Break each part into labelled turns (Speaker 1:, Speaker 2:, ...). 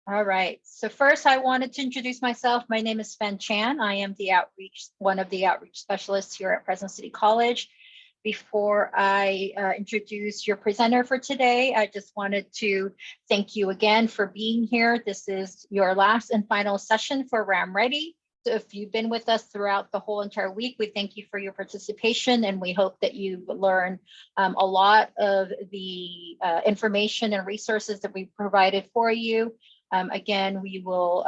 Speaker 1: All right. So first, I wanted to introduce myself. My name is Fan Chan. I am one of the outreach specialists here at Fresno City College. Before I introduce your presenter for today, I just wanted to thank you again for being here. This is your last and final session for RAM Ready. So if you've been with us throughout the whole entire week, we thank you for your participation, and we hope that you've learned a lot of the information and resources that we provided for you. Again, we will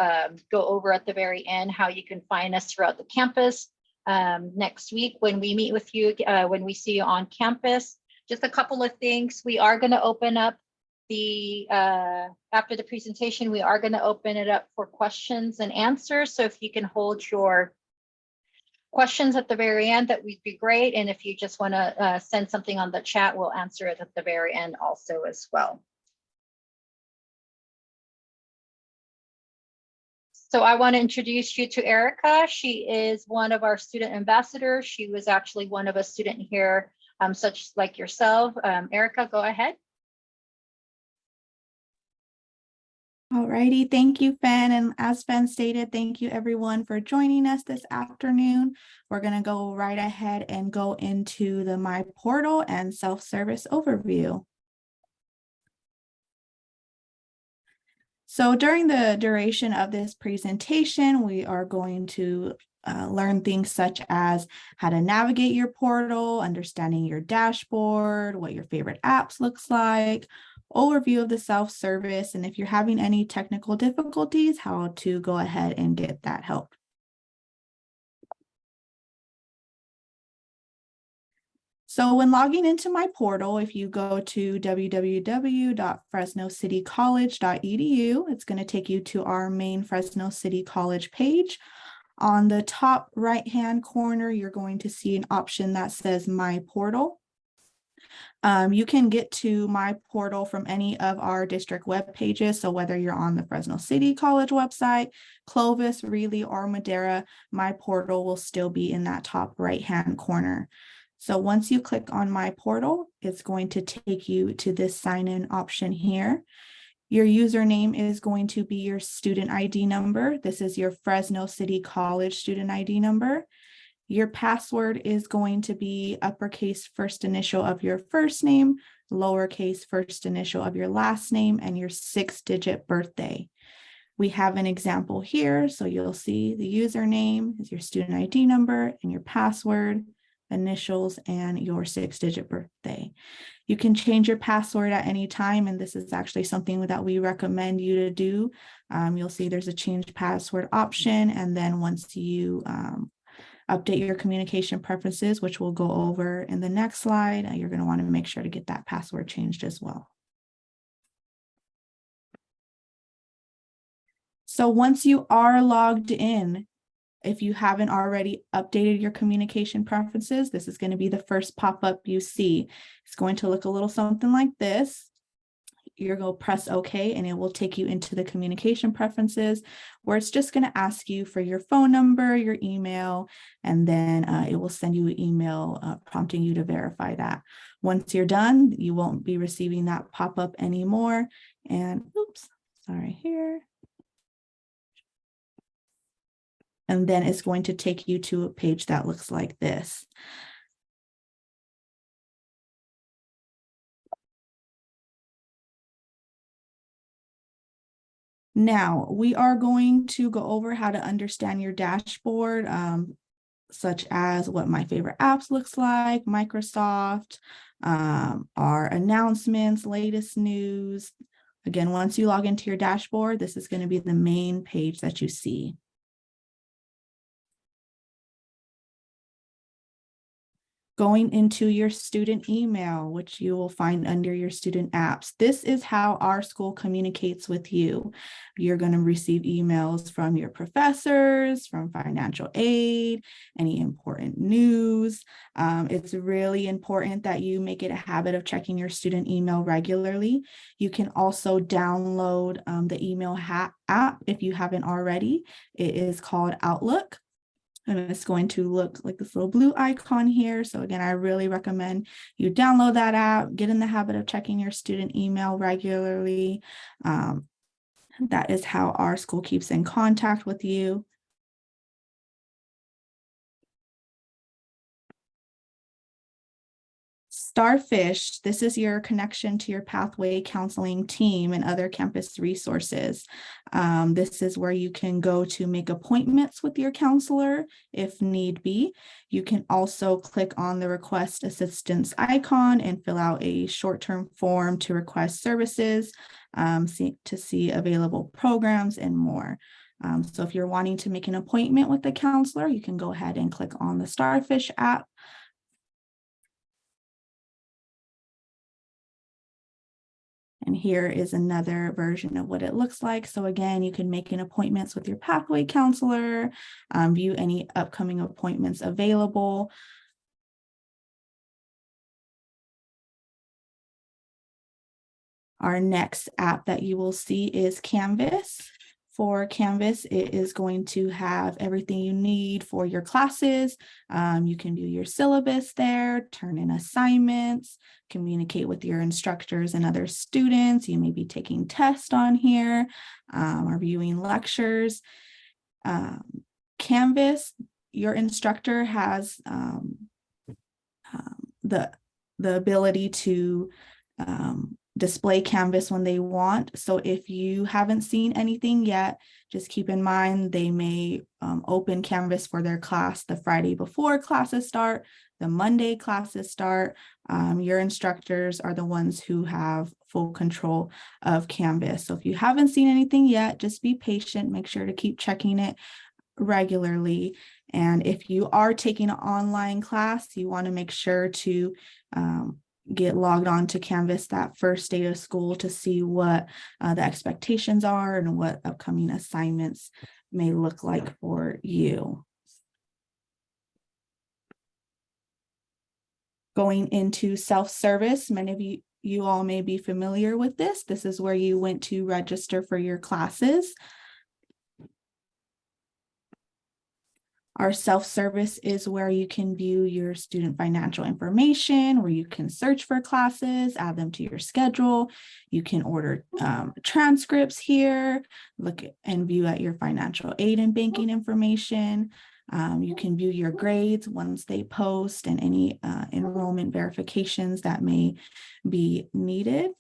Speaker 1: go over at the very end how you can find us throughout the campus next week when we meet with you, when we see you on campus. Just a couple of things. We are going to open up after the presentation, we are going to open it up for questions and answers. So if you can hold your questions at the very end, that would be great. And if you just want to send something on the chat, we'll answer it at the very end also as well. So I want to introduce you to Erica. She is one of our student ambassadors. She was actually one of a student here, such like yourself. Erica, go ahead.
Speaker 2: Alrighty, thank you, Fen. And as Fen stated, thank you everyone for joining us this afternoon. We're going to go right ahead and go into the My Portal and self-service overview. So during the duration of this presentation, we are going to learn things such as how to navigate your portal, understanding your dashboard, what your favorite apps looks like, overview of the self-service, and if you're having any technical difficulties, how to go ahead and get that help. So when logging into my portal, if you go to www.fresnocitycollege.edu, it's going to take you to our main Fresno City College page. On the top right-hand corner, you're going to see an option that says My Portal. You can get to My Portal from any of our district web pages. So whether you're on the Fresno City College website, Clovis, Greeley, or Madera, My Portal will still be in that top right-hand corner. So once you click on My Portal, it's going to take you to this sign-in option here. Your username is going to be your student ID number. This is your Fresno City College student ID number. Your password is going to be uppercase first initial of your first name, lowercase first initial of your last name, and your 6-digit birthday. We have an example here. So you'll see the username is your student ID number and your password, initials, and your 6-digit birthday. You can change your password at any time, and this is actually something that we recommend you to do. You'll see there's a change password option, and then once you update your communication preferences, which we'll go over in the next slide, you're going to want to make sure to get that password changed as well. So once you are logged in, if you haven't already updated your communication preferences, this is going to be the first pop-up you see. It's going to look a little something like this. You're going to press OK, and it will take you into the communication preferences, where it's just going to ask you for your phone number, your email, and then it will send you an email prompting you to verify that. Once you're done, you won't be receiving that pop-up anymore. And oops, sorry here. And then it's going to take you to a page that looks like this. Now, we are going to go over how to understand your dashboard, such as what My Favorite Apps looks like, Microsoft, our announcements, latest news. Again, once you log into your dashboard, this is going to be the main page that you see. Going into your student email, which you will find under your student apps. This is how our school communicates with you. You're going to receive emails from your professors, from financial aid, any important news. It's really important that you make it a habit of checking your student email regularly. You can also download the email app if you haven't already. It is called Outlook. And it's going to look like this little blue icon here. So again, I really recommend you download that app, get in the habit of checking your student email regularly. That is how our school keeps in contact with you. Starfish, this is your connection to your pathway counseling team and other campus resources. This is where you can go to make appointments with your counselor if need be. You can also click on the request assistance icon and fill out a short-term form to request services, to see available programs and more. So if you're wanting to make an appointment with the counselor, you can go ahead and click on the Starfish app. And here is another version of what it looks like. So again, you can make an appointments with your pathway counselor, view any upcoming appointments available. Our next app that you will see is Canvas. For Canvas, it is going to have everything you need for your classes. You can view your syllabus there, turn in assignments, communicate with your instructors and other students. You may be taking tests on here, or viewing lectures. Canvas, your instructor has the ability to display Canvas when they want. So if you haven't seen anything yet, just keep in mind they may open Canvas for their class the Friday before classes start, the Monday classes start. Your instructors are the ones who have full control of Canvas. So if you haven't seen anything yet, just be patient, make sure to keep checking it regularly. And if you are taking an online class, you want to make sure to get logged on to Canvas that first day of school to see what the expectations are and what upcoming assignments may look like for you. Going into self-service, many of you all may be familiar with this. This is where you went to register for your classes. Our self-service is where you can view your student financial information, where you can search for classes, add them to your schedule. You can order transcripts here, look and view at your financial aid and banking information. You can view your grades once they post and any enrollment verifications that may be needed.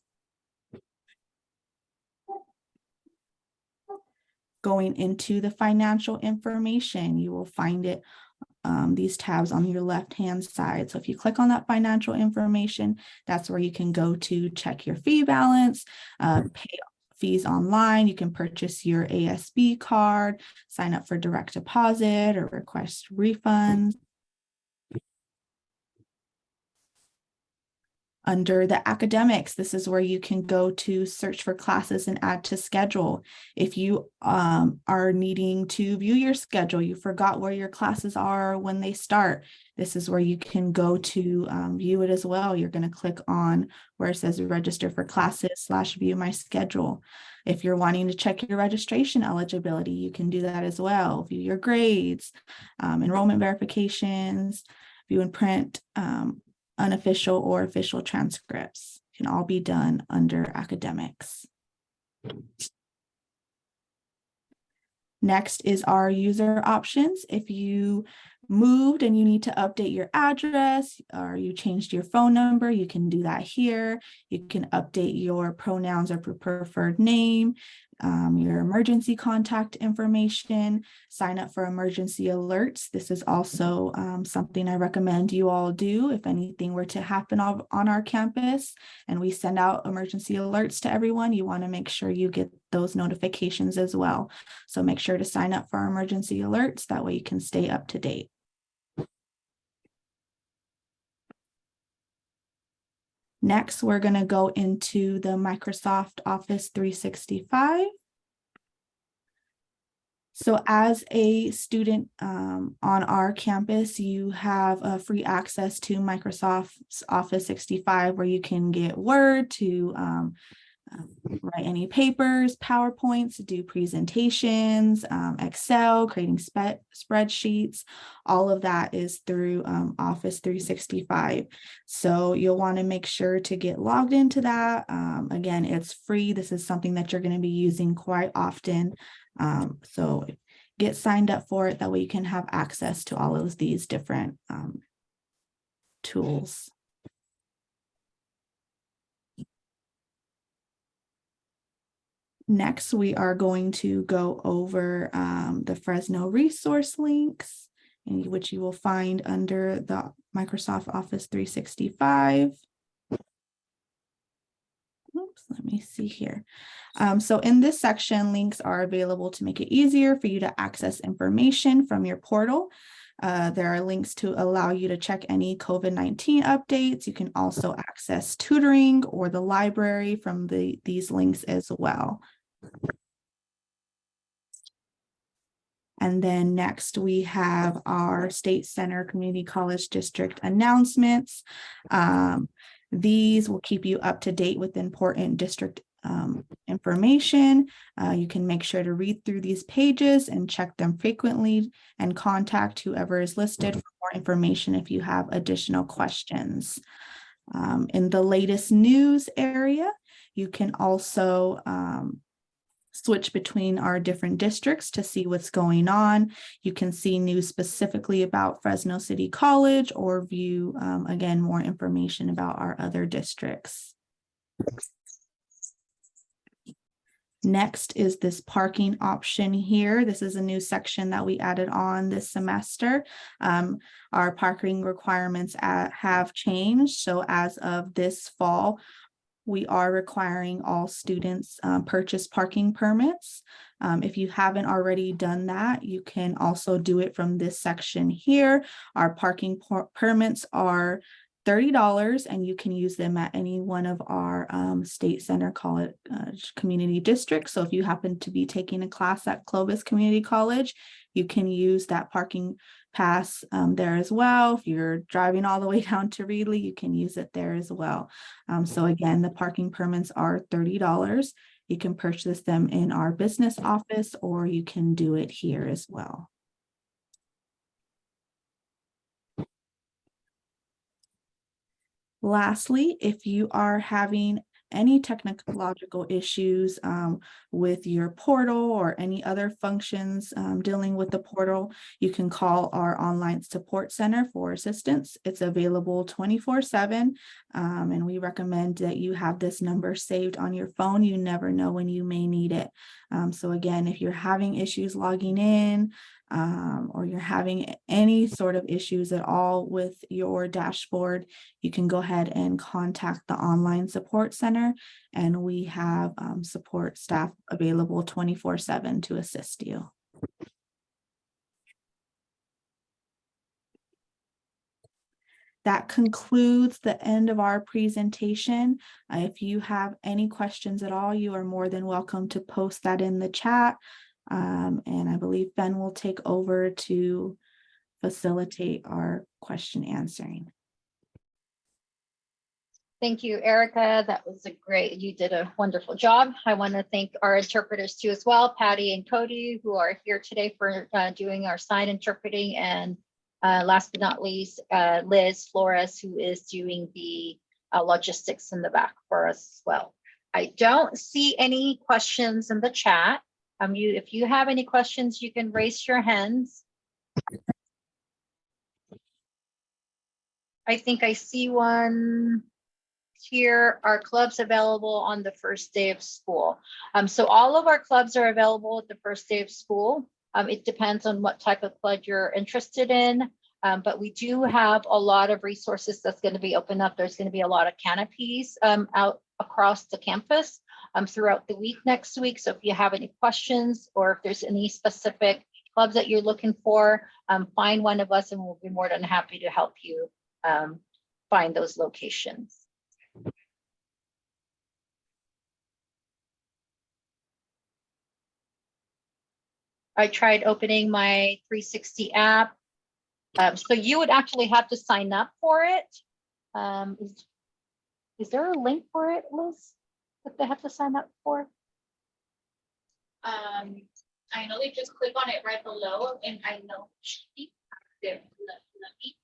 Speaker 2: Going into the financial information, you will find it, these tabs on your left-hand side. So if you click on that financial information, that's where you can go to check your fee balance, pay fees online. You can purchase your ASB card, sign up for direct deposit or request refunds. Under the academics, this is where you can go to search for classes and add to schedule. If you are needing to view your schedule, you forgot where your classes are when they start, this is where you can go to view it as well. You're going to click on where it says register for classes / view my schedule. If you're wanting to check your registration eligibility, you can do that as well. View your grades, enrollment verifications, view and print unofficial or official transcripts. Can all be done under academics. Next is our user options. If you moved and you need to update your address or you changed your phone number, you can do that here. You can update your pronouns or preferred name, your emergency contact information, sign up for emergency alerts. This is also something I recommend you all do if anything were to happen on our campus and we send out emergency alerts to everyone. You want to make sure you get those notifications as well. So make sure to sign up for our emergency alerts. That way you can stay up to date. Next, we're going to go into the Microsoft Office 365. So as a student on our campus, you have free access to Microsoft's Office 365 where you can get Word to write any papers, PowerPoints, do presentations, Excel, creating spreadsheets. All of that is through Office 365. So you'll want to make sure to get logged into that. Again, it's free. This is something that you're going to be using quite often. So get signed up for it. That way you can have access to all of these different tools. Next, we are going to go over the Fresno resource links, which you will find under the Microsoft Office 365. Oops, let me see here. So in this section, links are available to make it easier for you to access information from your portal. There are links to allow you to check any COVID-19 updates. You can also access tutoring or the library from these links as well. And then next we have our State Center Community College District announcements. These will keep you up to date with important district information. You can make sure to read through these pages and check them frequently and contact whoever is listed for more information if you have additional questions. In the latest news area, you can also switch between our different districts to see what's going on. You can see news specifically about Fresno City College or view, again, more information about our other districts. Next is this parking option here. This is a new section that we added on this semester. Our parking requirements have changed. So as of this fall, we are requiring all students purchase parking permits. If you haven't already done that, you can also do it from this section here. Our parking permits are $30 and you can use them at any one of our State Center College community districts. So if you happen to be taking a class at Clovis Community College, you can use that parking pass there as well. If you're driving all the way down to Reedley, you can use it there as well. So again, the parking permits are $30. You can purchase them in our business office or you can do it here as well. Lastly, if you are having any technological issues with your portal or any other functions dealing with the portal, you can call our online support center for assistance. It's available 24/7, and we recommend that you have this number saved on your phone. You never know when you may need it. So again, if you're having issues logging in, or you're having any sort of issues at all with your dashboard, you can go ahead and contact the online support center, and we have support staff available 24/7 to assist you. That concludes the end of our presentation. If you have any questions at all, you are more than welcome to post that in the chat. And I believe Ben will take over to facilitate our question answering.
Speaker 1: Thank you, Erica. That was you did a wonderful job. I want to thank our interpreters too as well, Patty and Cody, who are here today for doing our sign interpreting. And last but not least, Liz Flores, who is doing the logistics in the back for us as well. I don't see any questions in the chat. If you have any questions, you can raise your hands. I think I see one here. Are clubs available on the first day of school? So all of our clubs are available at the first day of school. It depends on what type of club you're interested in. But we do have a lot of resources that's going to be open up. There's going to be a lot of canopies out across the campus throughout the week next week. So if you have any questions or if there's any specific clubs that you're looking for, find one of us and we'll be more than happy to help you find those locations. I tried opening my 360 app. So you would actually have to sign up for it. Is there a link for it, Liz? that they have to sign up for?
Speaker 3: I know they just click on it right below, and I know let me.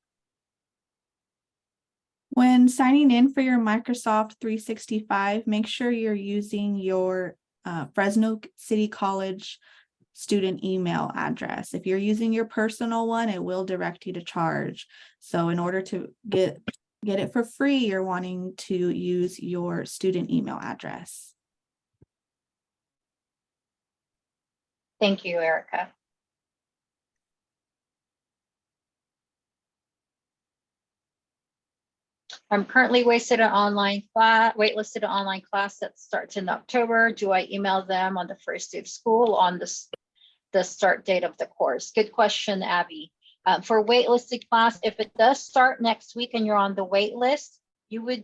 Speaker 2: When signing in for your Microsoft 365, make sure you're using your Fresno City College student email address. If you're using your personal one, it will direct you to charge. So in order to get it for free, you're wanting to use your student email address.
Speaker 1: Thank you, Erica. I'm currently waitlisted an online class that starts in October. Do I email them on the first day of school on the start date of the course? Good question, Abby. For waitlisted class, if it does start next week and you're on the wait list, you would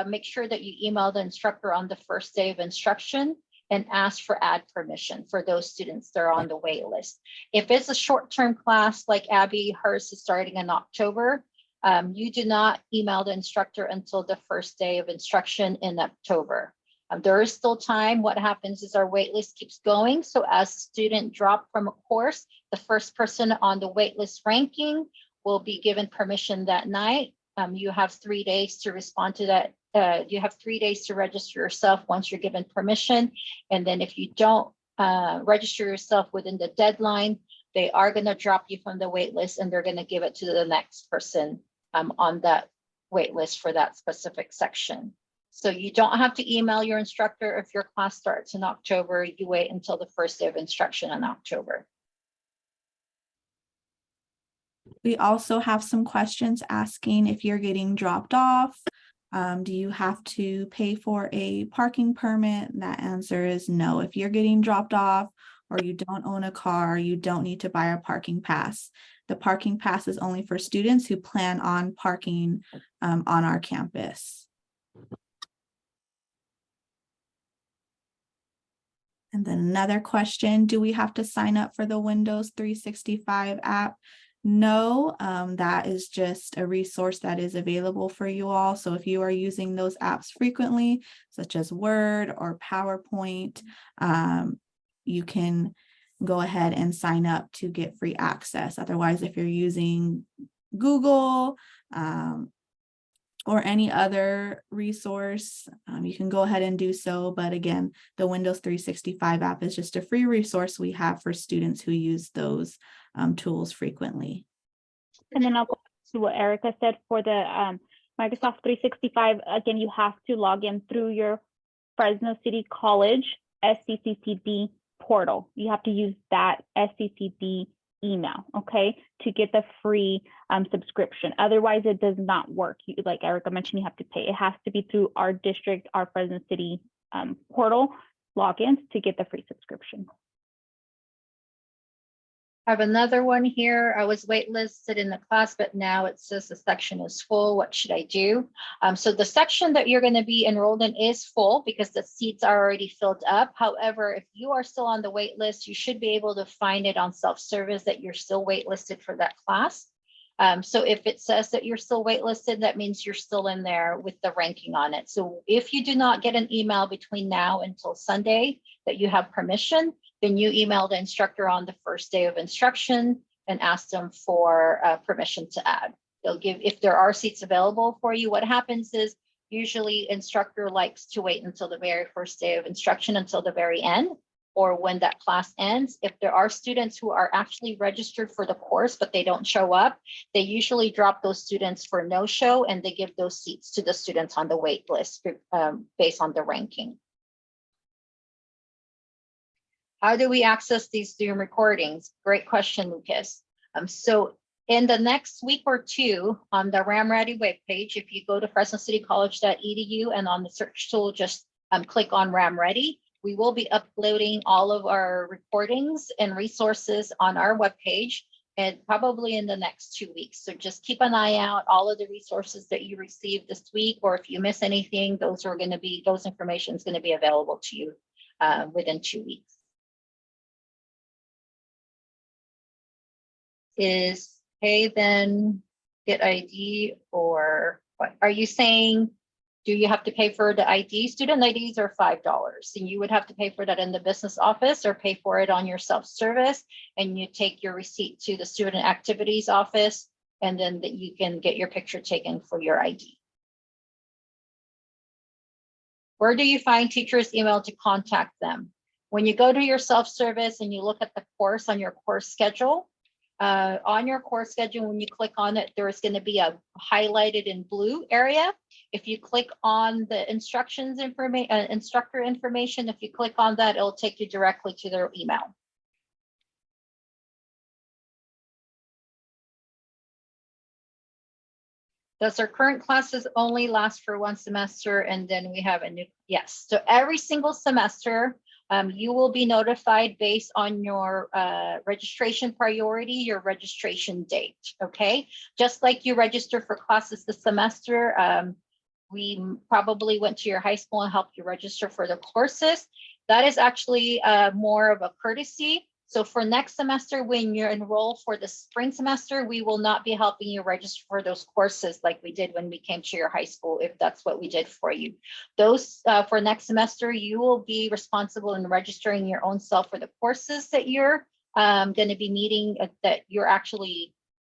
Speaker 1: make sure that you email the instructor on the first day of instruction and ask for ad permission for those students that are on the wait list. If it's a short-term class like Abby, hers is starting in October, you do not email the instructor until the first day of instruction in October. There is still time. What happens is our wait list keeps going. So as a student drop from a course, the first person on the wait list ranking will be given permission that night. You have 3 days to respond to that. You have 3 days to register yourself once you're given permission. And then if you don't register yourself within the deadline, they are going to drop you from the wait list and they're going to give it to the next person on that wait list for that specific section. So you don't have to email your instructor if your class starts in October. You wait until the first day of instruction in October.
Speaker 2: We also have some questions asking if you're getting dropped off. Do you have to pay for a parking permit? That answer is no. If you're getting dropped off or you don't own a car, you don't need to buy a parking pass. The parking pass is only for students who plan on parking on our campus. And then another question, do we have to sign up for the Windows 365 app? No, that is just a resource that is available for you all. So if you are using those apps frequently, such as Word or PowerPoint, you can go ahead and sign up to get free access. Otherwise, if you're using Google, or any other resource, you can go ahead and do so. But again, the Windows 365 app is just a free resource we have for students who use those tools frequently.
Speaker 4: And then I'll go to what Erica said for the Microsoft 365. Again, you have to log in through your Fresno City College SCCCD portal. You have to use that SCCD email, okay, to get the free subscription. Otherwise, it does not work. Like Erica mentioned, you have to pay. It has to be through our district, our Fresno City portal logins to get the free subscription.
Speaker 1: I have another one here. I was waitlisted in the class, but now it says the section is full. What should I do? So the section that you're going to be enrolled in is full because the seats are already filled up. However, if you are still on the wait list, you should be able to find it on self-service that you're still waitlisted for that class. So if it says that you're still waitlisted, that means you're still in there with the ranking on it. So if you do not get an email between now until Sunday that you have permission, then you email the instructor on the first day of instruction and ask them for permission to add. They'll give, if there are seats available for you, what happens is usually instructor likes to wait until the very first day of instruction until the very end, or when that class ends. If there are students who are actually registered for the course, but they don't show up, they usually drop those students for no show and they give those seats to the students on the wait list based on the ranking. How do we access these Zoom recordings? Great question, Lucas. So in the next week or two on the RamReady webpage, if you go to fresnocitycollege.edu and on the search tool, just click on RamReady, we will be uploading all of our recordings and resources on our webpage and probably in the next 2 weeks. So just keep an eye out. All of the resources that you received this week, or if you miss anything, those information is going to be available to you within 2 weeks. Is pay then get ID, or what are you saying? Do you have to pay for the ID? Student IDs are $5, and you would have to pay for that in the business office or pay for it on your self-service. And you take your receipt to the student activities office, and then that you can get your picture taken for your ID. Where do you find teachers' email to contact them? When you go to your self-service and you look at the course on your course schedule, when you click on it, there is going to be a highlighted in blue area. If you click on the instructor information, if you click on that, it'll take you directly to their email. Does our current classes only last for one semester and then we have a new? Yes. So every single semester, you will be notified based on your registration priority, your registration date. Okay. Just like you register for classes this semester, we probably went to your high school and helped you register for the courses. That is actually more of a courtesy. So for next semester, when you're enrolled for the spring semester, we will not be helping you register for those courses like we did when we came to your high school, if that's what we did for you. Those for next semester, you will be responsible in registering your own self for the courses that you're going to be meeting, that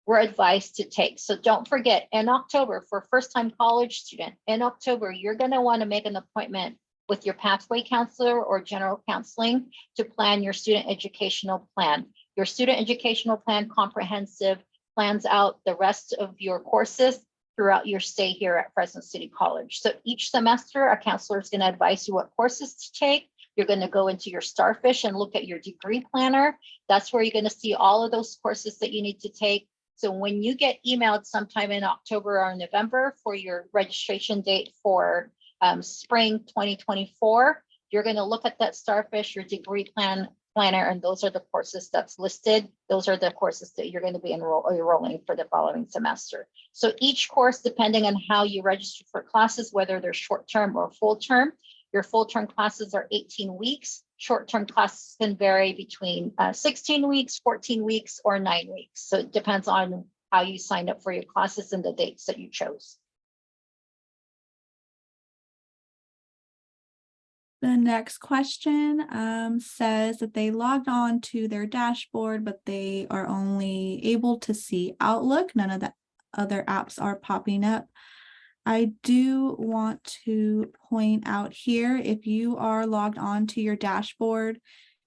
Speaker 1: we're advised to take. So don't forget, in October, for first-time college student, in October, you're going to want to make an appointment with your pathway counselor or general counseling to plan your student educational plan. Your student educational plan comprehensive plans out the rest of your courses throughout your stay here at Fresno City College. So each semester, a counselor is going to advise you what courses to take. You're going to go into your Starfish and look at your degree planner. That's where you're going to see all of those courses that you need to take. So when you get emailed sometime in October or November for your registration date for spring 2024, you're going to look at that Starfish, your degree planner, and those are the courses that's listed. Those are the courses that you're going to be enrolling for the following semester. So each course, depending on how you register for classes, whether they're short-term or full-term, your full-term classes are 18 weeks. Short-term classes can vary between 16 weeks, 14 weeks, or 9 weeks. So it depends on how you signed up for your classes and the dates that you chose.
Speaker 2: The next question says that they logged on to their dashboard, but they are only able to see Outlook. None of the other apps are popping up. I do want to point out here, if you are logged on to your dashboard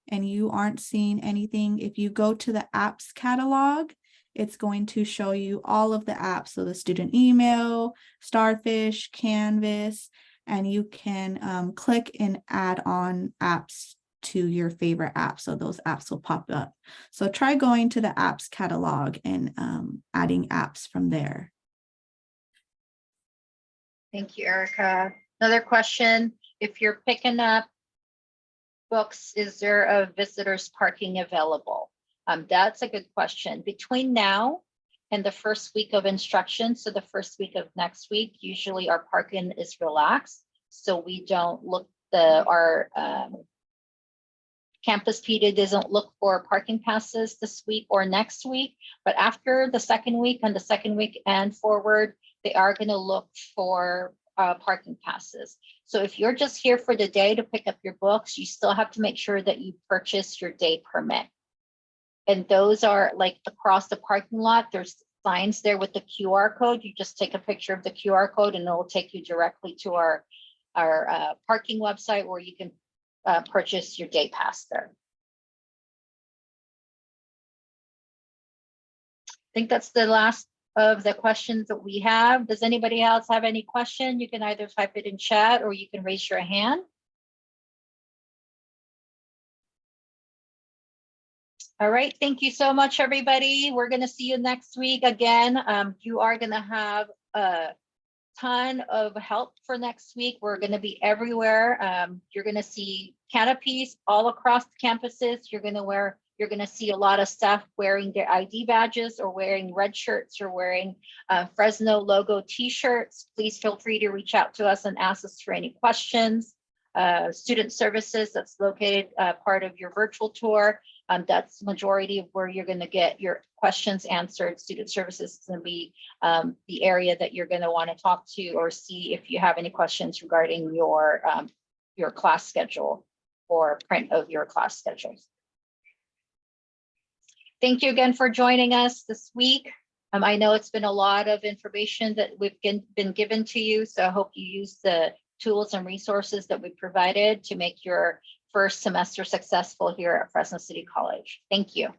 Speaker 2: and you aren't seeing anything, if you go to the apps catalog, it's going to show you all of the apps. So the student email, Starfish, Canvas, and you can click and add on apps to your favorite app. So those apps will pop up. So try going to the apps catalog and adding apps from there.
Speaker 1: Thank you, Erica. Another question, if you're picking up books, is there a visitor's parking available? That's a good question. Between now and the first week of instruction, so the first week of next week, usually our parking is relaxed. So we don't look, our campus PD doesn't look for parking passes this week or next week, but after the second week and forward, they are going to look for parking passes. So if you're just here for the day to pick up your books, you still have to make sure that you purchase your day permit. And those are like across the parking lot, there's signs there with the QR code. You just take a picture of the QR code and it will take you directly to our parking website where you can purchase your day pass there. I think that's the last of the questions that we have. Does anybody else have any question? You can either type it in chat or you can raise your hand. All right, thank you so much, everybody. We're going to see you next week again. You are going to have a ton of help for next week. We're going to be everywhere. You're going to see canopies all across the campuses. You're going to see a lot of staff wearing their ID badges or wearing red shirts or wearing Fresno logo t-shirts. Please feel free to reach out to us and ask us for any questions. Student services, that's located part of your virtual tour. That's the majority of where you're going to get your questions answered. Student services is going to be the area that you're going to want to talk to or see if you have any questions regarding your class schedule or print of your class schedules. Thank you again for joining us this week. I know it's been a lot of information that we've been given to you, so I hope you use the tools and resources that we provided to make your first semester successful here at Fresno City College. Thank you.